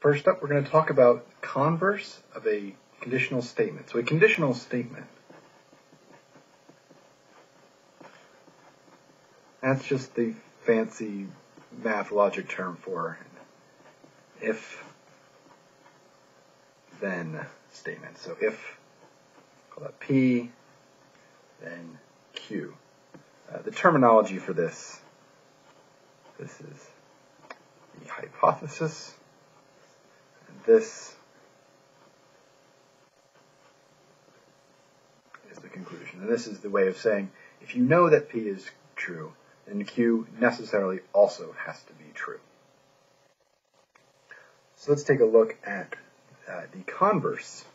First up, we're going to talk about converse of a conditional statement. So a conditional statement, that's just the fancy math logic term for if then statement. So if, call that P, then Q. The terminology for this is the hypothesis, and this is the conclusion. And this is the way of saying, if you know that P is true, then Q necessarily also has to be true. So let's take a look at the converse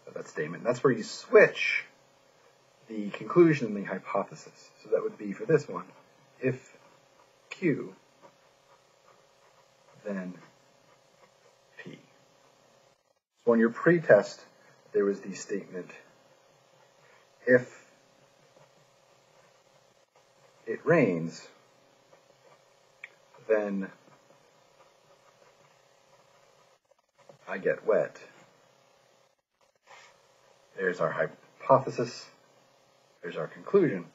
of that statement. That's where you switch the conclusion and the hypothesis. So that would be for this one, if Q, then P. So on your pretest, there was the statement, if it rains, then I get wet. There's our hypothesis. There's our conclusion.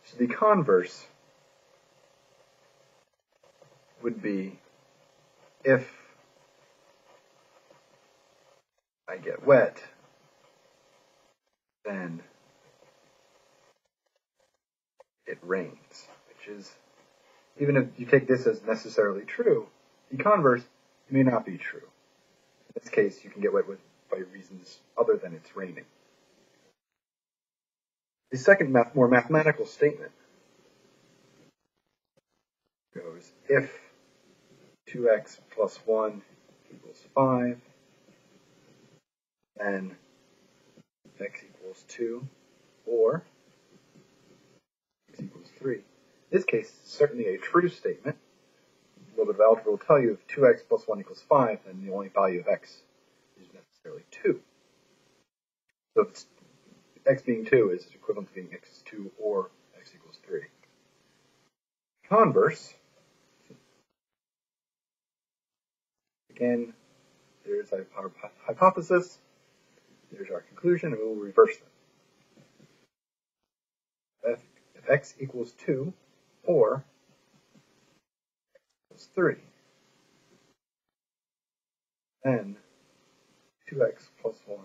So the converse would be, if I get wet, then it rains, which is, even if you take this as necessarily true, the converse may not be true. In this case, you can get wet by reasons other than it's raining. The second more mathematical statement goes, if 2x plus 1 equals 5, then x equals 2, or x equals 3. In this case, it's certainly a true statement. A little bit of algebra will tell you if 2x plus 1 equals 5, then the only value of x is necessarily 2. So if it's x being 2 is equivalent to being x is 2 or x equals 3. Converse, again, there's our hypothesis, there's our conclusion, and we will reverse them. If x equals 2 or x equals 3, then 2x plus 1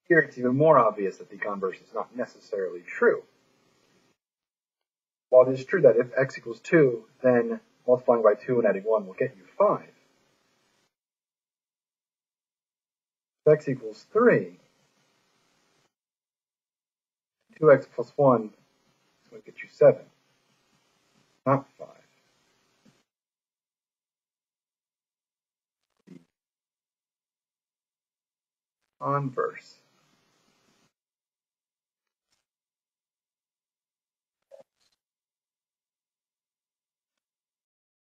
Here it's even more obvious that the converse is not necessarily true. While it is true that if x equals 2, then multiplying by 2 and adding 1 will get you 5. If x equals 3, 2x plus 1 is going to get you 7, not 5. The converse